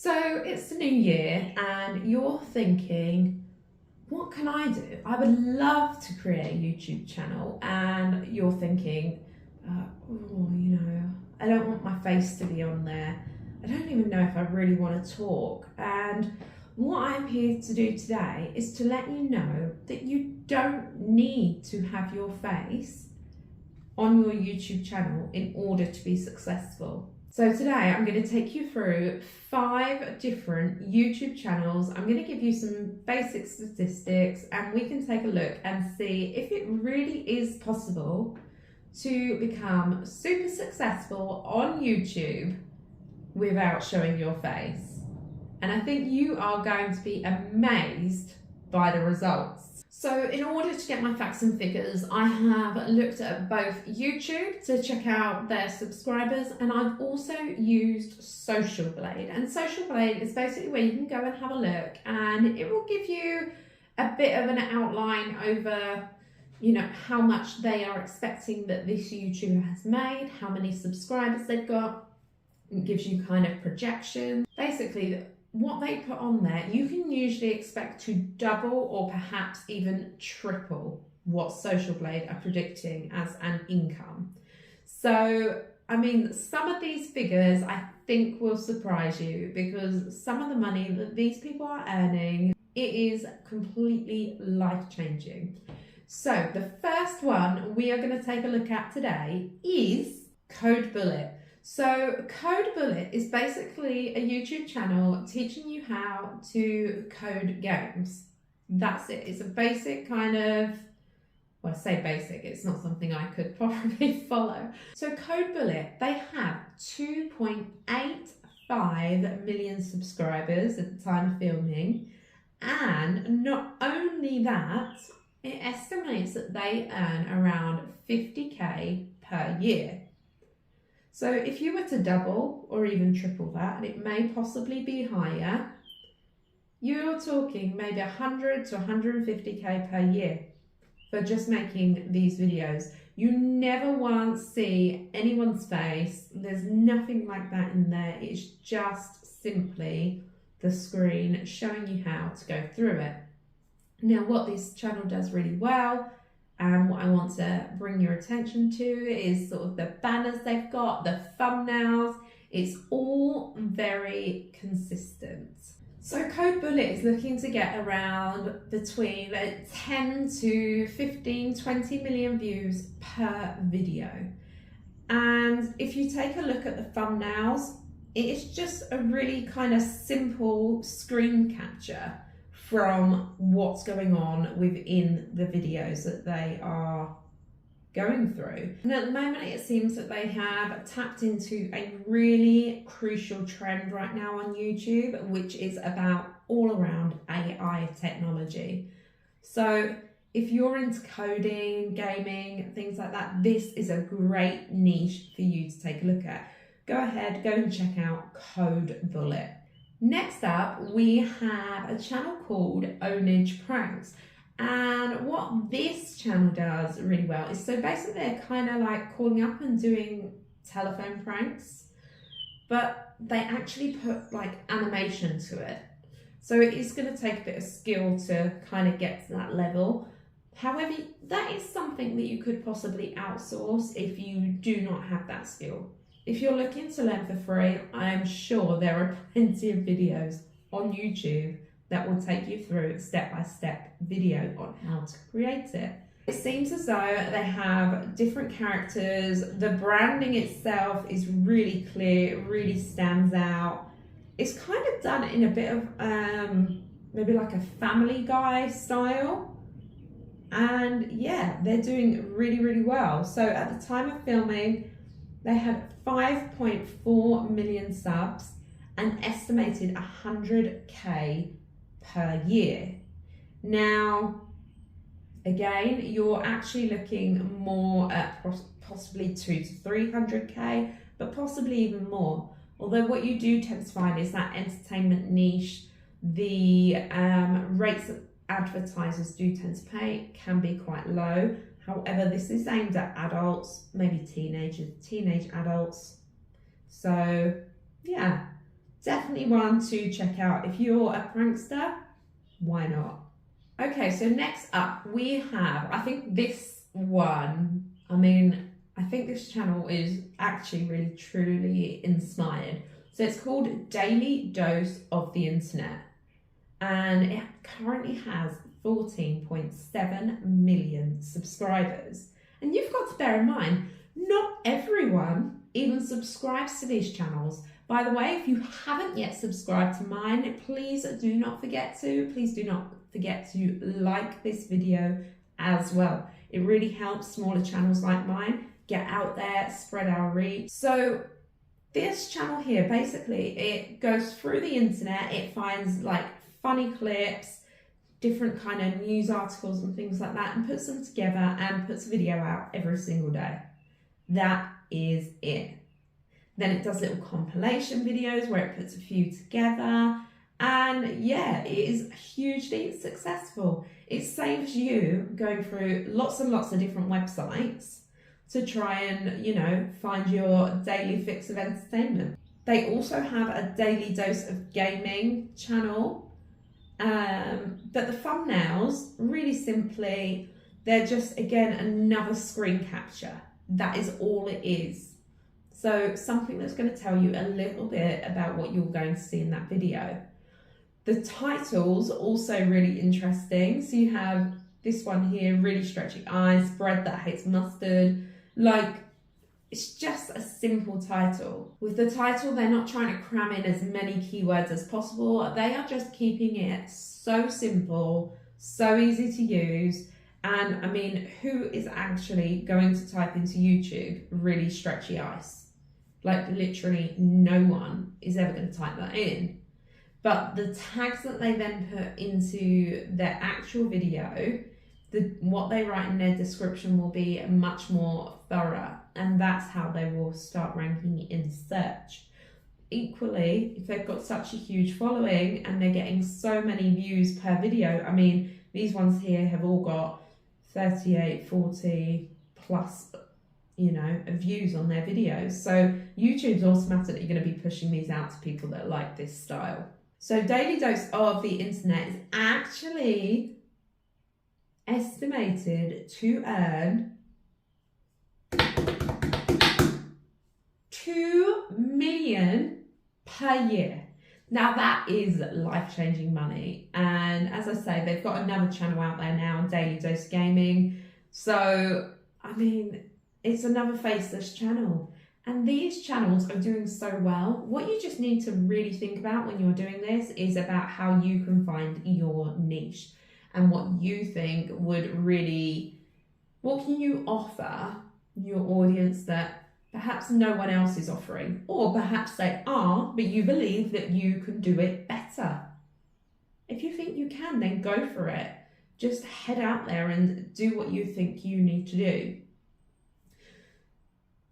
So it's the new year and you're thinking, what can I do? I would love to create a YouTube channel, and you're thinking, I don't want my face to be on there. I don't even know if I really want to talk. And what I'm here to do today is to let you know that you don't need to have your face on your YouTube channel in order to be successful. So today I'm going to take you through 5 different YouTube channels. I'm going to give you some basic statistics and we can take a look and see if it really is possible to become super successful on YouTube without showing your face. And I think you are going to be amazed by the results. So in order to get my facts and figures, I have looked at both YouTube to check out their subscribers, and I've also used Social Blade. And Social Blade is basically where you can go and have a look, and it will give you a bit of an outline over, how much they are expecting that this YouTuber has made, how many subscribers they've got. It gives you kind of projections. Basically, what they put on there, you can usually expect to double or perhaps even triple what Social Blade are predicting as an income. So, some of these figures I think will surprise you, because some of the money that these people are earning, it is completely life-changing. So the first one we are going to take a look at today is CodeBullet. So CodeBullet is basically a YouTube channel teaching you how to code games. That's it. It's a basic kind of, well, I say basic, it's not something I could probably follow. So CodeBullet, they have 2.85 million subscribers at the time of filming. And not only that, it estimates that they earn around 50k per year. So if you were to double or even triple that, and it may possibly be higher, you're talking maybe 100 to 150k per year for just making these videos. You never once see anyone's face. There's nothing like that in there. It's just simply the screen showing you how to go through it. Now, what this channel does really well, and what I want to bring your attention to, is sort of the banners they've got, the thumbnails. It's all very consistent. So CodeBullet is looking to get around between 10 to 15, 20 million views per video. And if you take a look at the thumbnails, it is just a really kind of simple screen capture from what's going on within the videos that they are going through. And at the moment, it seems that they have tapped into a really crucial trend right now on YouTube, which is about all around AI technology. So if you're into coding, gaming, things like that, this is a great niche for you to take a look at. Go ahead, go and check out CodeBullet. Next up, we have a channel called Ownage Pranks. And what this channel does really well is, so basically they're kind of like calling up and doing telephone pranks, but they actually put like animation to it. So it is going to take a bit of skill to kind of get to that level. However, that is something that you could possibly outsource if you do not have that skill. If you're looking to learn for free, I am sure there are plenty of videos on YouTube that will take you through step-by-step video on how to create it. It seems as though they have different characters. The branding itself is really clear, it really stands out. It's kind of done in a bit of maybe like a Family Guy style. And yeah, they're doing really, really well. So at the time of filming, they had 5.4 million subs and estimated 100k per year. Now, again, you're actually looking more at possibly 200 to 300k, but possibly even more. Although what you do tend to find is that entertainment niche, the rates that advertisers do tend to pay can be quite low. However, this is aimed at adults, maybe teenage adults. So yeah, definitely one to check out. If you're a prankster, why not? Okay, so next up we have, I think this one, I think this channel is actually really truly inspired. So it's called Daily Dose of the Internet, and it currently has 14.7 million subscribers. And you've got to bear in mind, not everyone even subscribes to these channels. By the way, if you haven't yet subscribed to mine, please do not forget to. Please do not forget to like this video as well. It really helps smaller channels like mine get out there, spread our reach. So this channel here, basically, it goes through the internet, it finds like funny clips, different kind of news articles and things like that, and puts them together and puts a video out every single day. That is it. Then it does little compilation videos where it puts a few together, and yeah, it is hugely successful. It saves you going through lots and lots of different websites to try and, you know, find your daily fix of entertainment. They also have a daily dose of gaming channel, but the thumbnails, really simply, they're just, again, another screen capture. That is all it is. So something that's going to tell you a little bit about what you're going to see in that video. The titles also really interesting. So you have this one here, really stretchy eyes, bread that hates mustard. Like, it's just a simple title. With the title, they're not trying to cram in as many keywords as possible. They are just keeping it so simple, so easy to use. And I mean, who is actually going to type into YouTube really stretchy ice? Like, literally no one is ever going to type that in. But the tags that they then put into their actual video, what they write in their description will be much more thorough, and that's how they will start ranking in search. Equally, if they've got such a huge following and they're getting so many views per video, I mean, these ones here have all got 38, 40 plus, you know, views on their videos. So YouTube's automatically going to be pushing these out to people that like this style. So Daily Dose of the Internet is actually estimated to earn $2 million per year. Now that is life-changing money. And as I say, they've got another channel out there now, Daily Dose Gaming. So, I mean, it's another faceless channel. And these channels are doing so well. What you just need to really think about when you're doing this is about how you can find your niche and what you think would really, what can you offer your audience that perhaps no one else is offering, or perhaps they are, but you believe that you can do it better. If you think you can, then go for it. Just head out there and do what you think you need to do.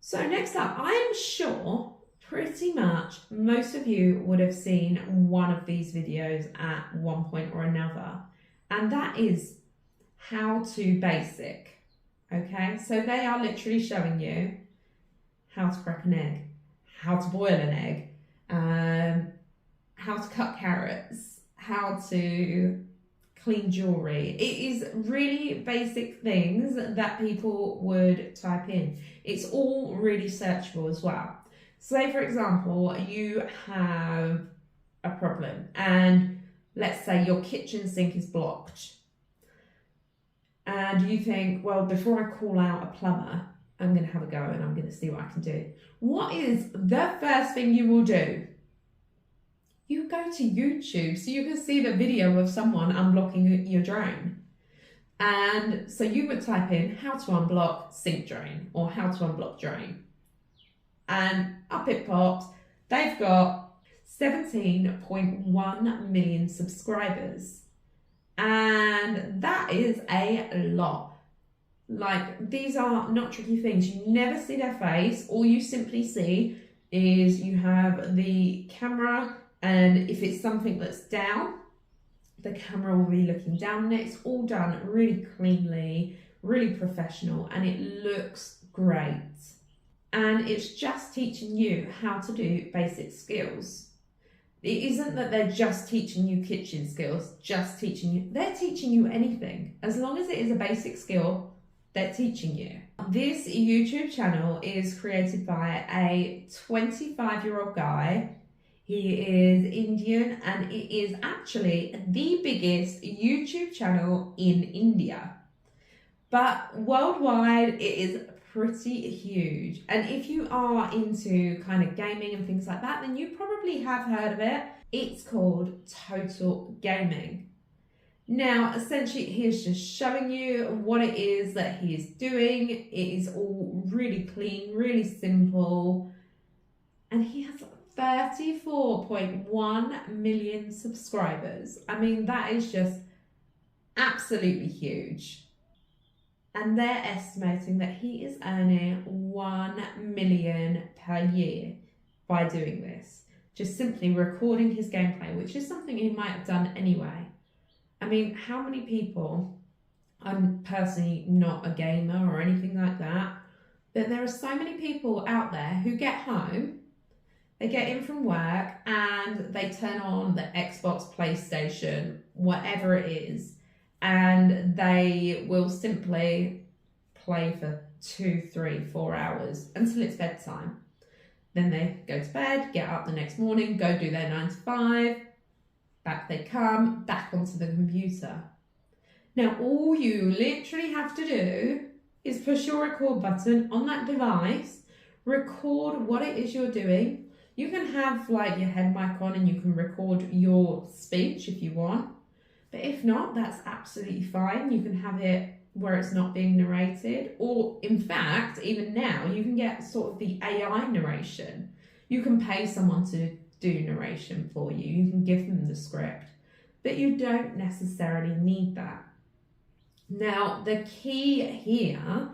So next up, I am sure pretty much most of you would have seen one of these videos at one point or another, and that is how to basic. Okay, so they are literally showing you how to crack an egg, how to boil an egg, how to cut carrots, how to clean jewelry. It is really basic things that people would type in. It's all really searchable as well. Say, for example, you have a problem and let's say your kitchen sink is blocked. And you think, well, before I call out a plumber, I'm going to have a go and I'm going to see what I can do. What is the first thing you will do? You go to YouTube so you can see the video of someone unblocking your drain. And so you would type in how to unblock sink drain or how to unblock drain. And up it pops. They've got 17.1 million subscribers. And that is a lot. Like, these are not tricky things. You never see their face. All you simply see is you have the camera, and if it's something that's down, the camera will be looking down, and it's all done really cleanly, really professional, and it looks great. And it's just teaching you how to do basic skills. It isn't that they're just teaching you kitchen skills, they're teaching you anything. As long as it is a basic skill, they're teaching you. This YouTube channel is created by a 25-year-old guy. He is Indian, and it is actually the biggest YouTube channel in India. But worldwide, it is pretty huge. And if you are into kind of gaming and things like that, then you probably have heard of it. It's called Total Gaming. Now, essentially, he's just showing you what it is that he is doing. It is all really clean, really simple. And he has 34.1 million subscribers. I mean, that is just absolutely huge. And they're estimating that he is earning 1 million per year by doing this. Just simply recording his gameplay, which is something he might have done anyway. I mean, how many people, I'm personally not a gamer or anything like that, but there are so many people out there who get home, they get in from work and they turn on the Xbox, PlayStation, whatever it is, and they will simply play for 2, 3, 4 hours until it's bedtime. Then they go to bed, get up the next morning, go do their 9 to 5, back they come, back onto the computer. Now, all you literally have to do is push your record button on that device, record what it is you're doing. You can have like your head mic on and you can record your speech if you want. But if not, that's absolutely fine. You can have it where it's not being narrated. Or in fact, even now, you can get sort of the AI narration. You can pay someone to do narration for you. You can give them the script. But you don't necessarily need that. Now, the key here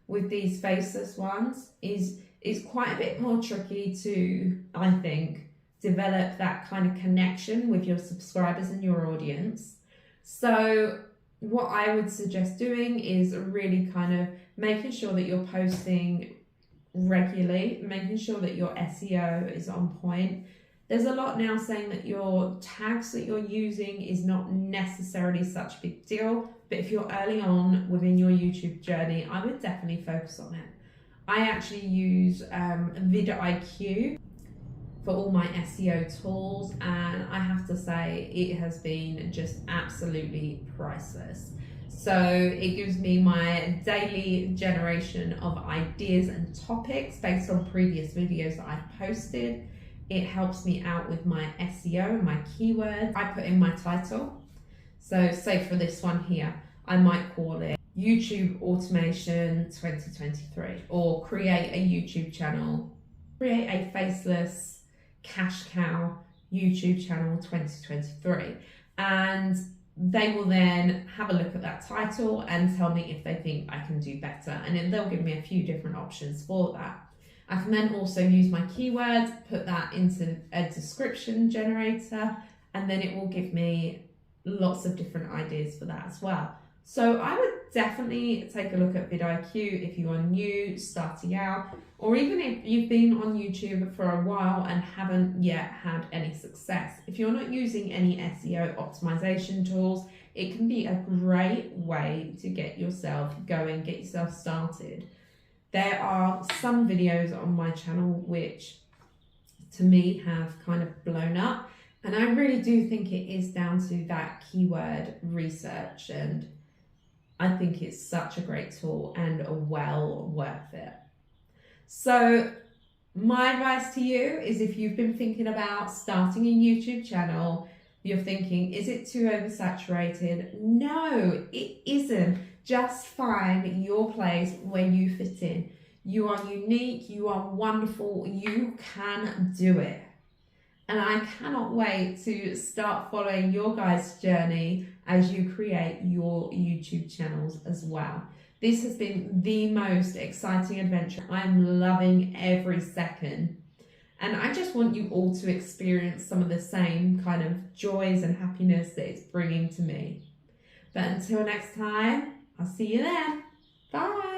with these faceless ones is it's quite a bit more tricky to, I think, develop that kind of connection with your subscribers and your audience. So what I would suggest doing is really kind of making sure that you're posting regularly, making sure that your SEO is on point. There's a lot now saying that your tags that you're using is not necessarily such a big deal, but if you're early on within your YouTube journey, I would definitely focus on it. I actually use VIDIQ for all my SEO tools, and I have to say it has been just absolutely priceless. So it gives me my daily generation of ideas and topics based on previous videos that I've posted. It helps me out with my SEO and my keywords. I put in my title. So say for this one here, I might call it YouTube Automation 2023, or create a YouTube channel, create a faceless cash cow YouTube channel 2023. And they will then have a look at that title and tell me if they think I can do better. And then they'll give me a few different options for that. I can then also use my keywords, put that into a description generator, and then it will give me lots of different ideas for that as well. So I would definitely take a look at VidIQ if you are new, starting out, or even if you've been on YouTube for a while and haven't yet had any success. If you're not using any SEO optimization tools, it can be a great way to get yourself going, get yourself started. There are some videos on my channel which to me have kind of blown up, and I really do think it is down to that keyword research, and I think it's such a great tool and well worth it. So my advice to you is, if you've been thinking about starting a YouTube channel, you're thinking, is it too oversaturated? No, it isn't. Just find your place where you fit in. You are unique, you are wonderful, you can do it. And I cannot wait to start following your guys' journey as you create your YouTube channels as well. This has been the most exciting adventure. I'm loving every second. And I just want you all to experience some of the same kind of joys and happiness that it's bringing to me. But until next time, I'll see you then. Bye.